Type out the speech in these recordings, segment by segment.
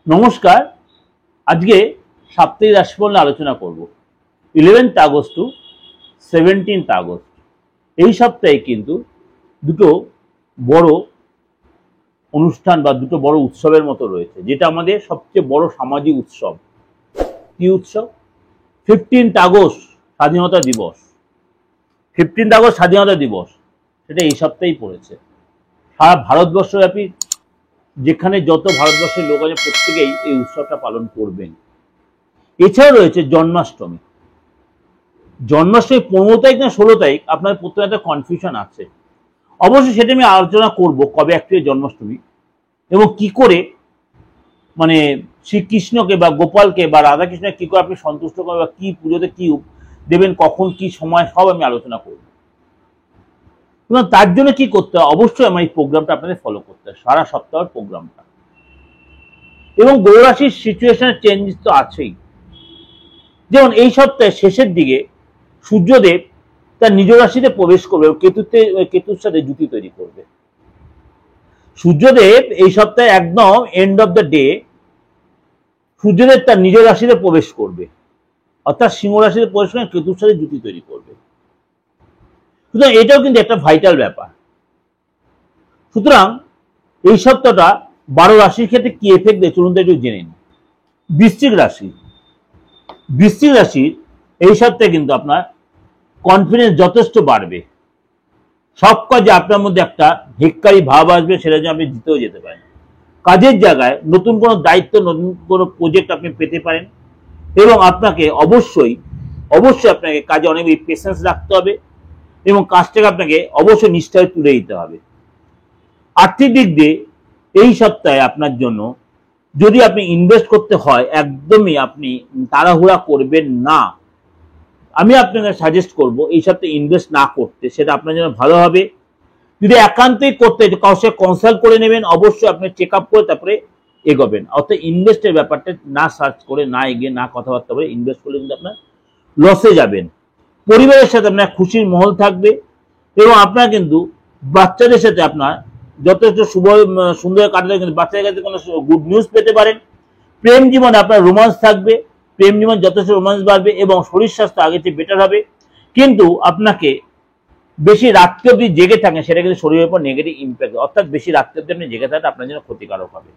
নমস্কার। আজকে সাপ্তাহিক রাশিফল নিয়ে আলোচনা করব। 11th August two 17th August এই সপ্তাহে কিন্তু দুটো বড় অনুষ্ঠান বা দুটো বড় উৎসবের মতো রয়েছে, যেটা আমাদের সবচেয়ে বড় সামাজিক উৎসব। কি উৎসব? 15th আগস্ট স্বাধীনতা দিবস। 15th আগস্ট স্বাধীনতা দিবস, সেটা এই সপ্তাহেই পড়েছে। সারা ভারতবর্ষব্যাপী যেখানে যত ভারতবর্ষের লোক আছে প্রত্যেকেই এই উৎসবটা পালন করবেন। এছাড়া রয়েছে জন্মাষ্টমী। জন্মাষ্টমী 15 তারিখ না 16 তারিখ, আপনাদের প্রত্যেকে একটা কনফিউশন আছে। অবশ্যই সেটা আমি আলোচনা করব কবে অ্যাকচুয়ালি জন্মাষ্টমী এবং কি করে মানে শ্রীকৃষ্ণকে বা গোপালকে বা রাধাকৃষ্ণকে কি করে আপনি সন্তুষ্ট করবেন বা কি পুজোতে কি দেবেন, কখন কি সময়, সব আমি আলোচনা করব। এবং তার জন্য কি করতে হয়, অবশ্যই আমার এই প্রোগ্রামটা আপনাদের ফলো করতে হয়, সারা সপ্তাহের প্রোগ্রামটা। এবং গ্রহ রাশির সিচুয়েশনের চেঞ্জেস তো আছেই। যেমন এই সপ্তাহের শেষের দিকে সূর্যদেব তার নিজ রাশিতে প্রবেশ করবে, কেতুর সাথে জুতি তৈরি করবে। সূর্যদেব এই সপ্তাহে একদম এন্ড অফ দ্য ডে সূর্যদেব তার নিজ রাশিতে প্রবেশ করবে, অর্থাৎ সিংহ রাশিতে প্রবেশ করে কেতুর সাথে জুতি তৈরি করবে। সুতরাং এটাও কিন্তু একটা ভাইটাল ব্যাপার। সুতরাং এই সপ্তাহটা 12 রাশির ক্ষেত্রে কি এফেক্ট দেয় চলুন তো একটু জেনে নিন। বৃশ্চিক রাশি, বৃশ্চিক রাশির এই সপ্তাহে কিন্তু আপনার কনফিডেন্স যথেষ্ট বাড়বে। সব কাজে আপনার মধ্যে একটা ভিক্ষারি ভাব আসবে, সেটা যেন আপনি জিতেও যেতে পারেন। কাজের জায়গায় নতুন কোনো দায়িত্ব, নতুন কোনো প্রজেক্ট আপনি পেতে পারেন এবং আপনাকে অবশ্যই আপনাকে কাজে অনেক পেশেন্স রাখতে হবে এবং কাজটাকে আপনাকে অবশ্যই নিষ্ঠায় তুলে দিতে হবে। আর্থিক দিক দিয়ে এই সপ্তাহে আপনার জন্য যদি আপনি ইনভেস্ট করতে হয়, একদমই আপনি তাড়াহুড়া করবেন না। আমি আপনাকে সাজেস্ট করব এই সপ্তাহে ইনভেস্ট না করতে, সেটা আপনার জন্য ভালো হবে। যদি একান্তই করতে কারোর সাথে কনসাল্ট করে নেবেন, অবশ্যই আপনি চেক আপ করে তারপরে এগোবেন। অর্থাৎ ইনভেস্টের ব্যাপারটা না সার্চ করে, না এগিয়ে, না কথাবার্তা বলে ইনভেস্ট করলে কিন্তু আপনার লসে যাবেন। পরিবারের সাথে আপনার খুশির মহল থাকবে এবং আপনার কিন্তু বাচ্চাদের সাথে আপনার যথেষ্ট সুন্দর কাটাতে, কিন্তু বাচ্চাদের কাছে কোনো গুড নিউজ পেতে পারেন। প্রেম জীবনে আপনার রোমান্স থাকবে, প্রেম জীবন যথেষ্ট রোমান্স বাড়বে এবং শরীর স্বাস্থ্য আগে চেয়ে বেটার হবে। কিন্তু আপনাকে বেশি রাত্রে অব্দি জেগে থাকেন, সেটা কিন্তু শরীরের উপর নেগেটিভ ইম্প্যাক্ট, অর্থাৎ বেশি রাত্রে অব্দি আপনি জেগে থাকলে আপনার জন্য ক্ষতিকারক হবে।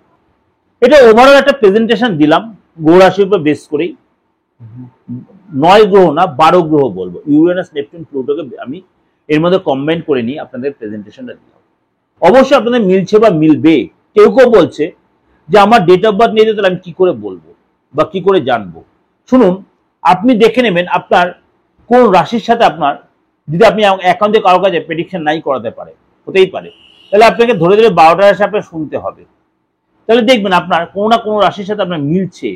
এটা ওভারঅল একটা প্রেজেন্টেশন দিলাম গ্রহ রাশির উপর বেস করেই। 9 গ্রহ না 12 গ্রহ বলবো, ইউরেনাস, নেপচুন, প্লুটোকে আমি এর মধ্যে কম্বাইন করে নিই আপনাদের প্রেজেন্টেশনটা দিলাম। অবশ্যই আপনাদের মিলছে বা মিলবে। কেউ কেউ বলছে যে আমার ডেট অফ বার্থ নিয়ে তাহলে আমি কি করে বলবো বা কি করে জানবো। শুনুন, আপনি দেখে নেবেন আপনার কোন রাশির সাথে আপনার, যদি আপনি একান্তে কারো কাছে প্রেডিকশন নাই করাতে পারে, হতেই পারে, তাহলে আপনাকে ধরে ধরে 12টা রাশি আপনার শুনতে হবে। তাহলে দেখবেন আপনার কোনো না কোনো রাশির সাথে আপনার মিলছে,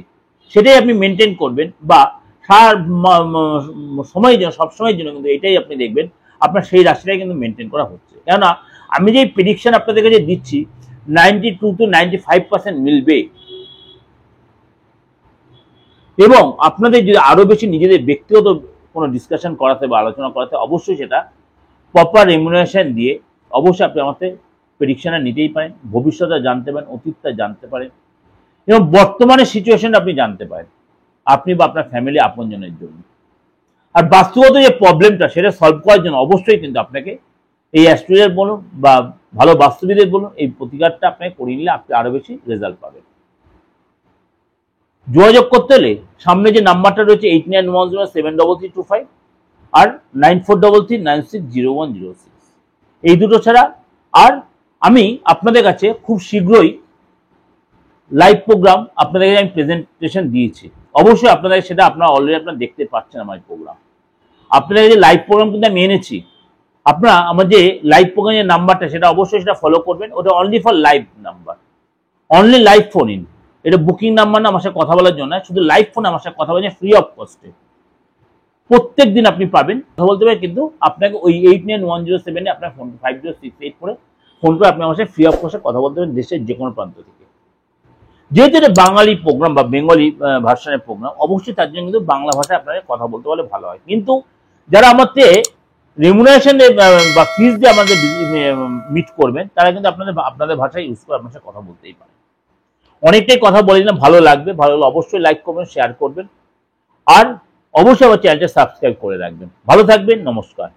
সেটাই আপনি মেনটেন করবেন বা সময় জন্য, সবসময়ের জন্য কিন্তু এটাই আপনি দেখবেন আপনার সেই রাশিটাই কিন্তু মেনটেন করা হচ্ছে। কেননা আমি যে প্রেডিকশন আপনাদের কাছে দিচ্ছি 92 to 95% মিলবে। এবং আপনাদের যদি আরো বেশি নিজেদের ব্যক্তিগত কোনো ডিসকাশন করাতে বা আলোচনা করাতে, অবশ্যই সেটা প্রপার রেমুনারেশন দিয়ে অবশ্যই আপনি আমাদের প্রেডিকশনটা নিতেই পারেন। ভবিষ্যৎটা জানতে পারেন, অতীতটা জানতে পারেন এবং বর্তমানের সিচুয়েশনটা আপনি জানতে পারেন আপনি বা আপনার ফ্যামিলি আপনজনের জন্য। আর বাস্তবত যে প্রবলেমটা সেটা সলভ করার জন্য অবশ্যই কিন্তু আপনাকে এই অ্যাস্ট্রোলজার বলুন বা ভালো বাস্তুবিদের বলুন, এই প্রতিকারটা আপনাকে করিয়ে নিলে আপনি আরো বেশি রেজাল্ট পাবেন। যোগাযোগ করতে হলে সামনে যে নাম্বারটা রয়েছে 8910733325 আর 9433960106, এই দুটো ছাড়া আর আমি আপনাদের কাছে খুব শীঘ্রই লাইভ প্রোগ্রাম আপনাদের কাছে আমি প্রেজেন্টেশন দিয়েছি। অবশ্যই আপনাদের সেটা আপনারা অলরেডি আপনারা দেখতে পাচ্ছেন আমার প্রোগ্রাম। আপনাদের যে লাইভ প্রোগ্রাম কিন্তু আমি এনেছি, আপনারা আমার যে লাইভ প্রোগ্রামের নাম্বারটা সেটা অবশ্যই সেটা ফলো করবেন। ওটা only for live number, only live phone in. এটা বুকিং নাম্বার না আমার সাথে কথা বলার জন্য, শুধু লাইভ ফোন আমার সাথে কথা বলছেন ফ্রি অফ কস্টে। প্রত্যেক দিন আপনি পাবেন, কথা বলতে পারেন, কিন্তু আপনাকে ওই 891007 আপনার ফোন 5068 করে ফোন করে আপনি আমার সাথে ফ্রি অফ কস্টে কথা বলতে পারেন দেশের যে কোনো প্রান্ত থেকে। যেহেতু এটা বাঙালি প্রোগ্রাম বা বেঙ্গলি ভার্সনের প্রোগ্রাম, অবশ্যই তার জন্য কিন্তু বাংলা ভাষায় আপনাকে কথা বলতে পারলে ভালো হয়। কিন্তু যারা আমাদের রেমুনারেশন বা ফিজ দিয়ে আমাদের মিট করবেন, তারা কিন্তু আপনাদের ভাষায় ইউজ করে আপনার সাথে কথা বলতেই পারে। অনেকটাই কথা বলে দিলাম, ভালো লাগবে, ভালো লাগলে অবশ্যই লাইক করবেন, শেয়ার করবেন, আর অবশ্যই আমার চ্যানেলটা সাবস্ক্রাইব করে রাখবেন। ভালো থাকবেন, নমস্কার।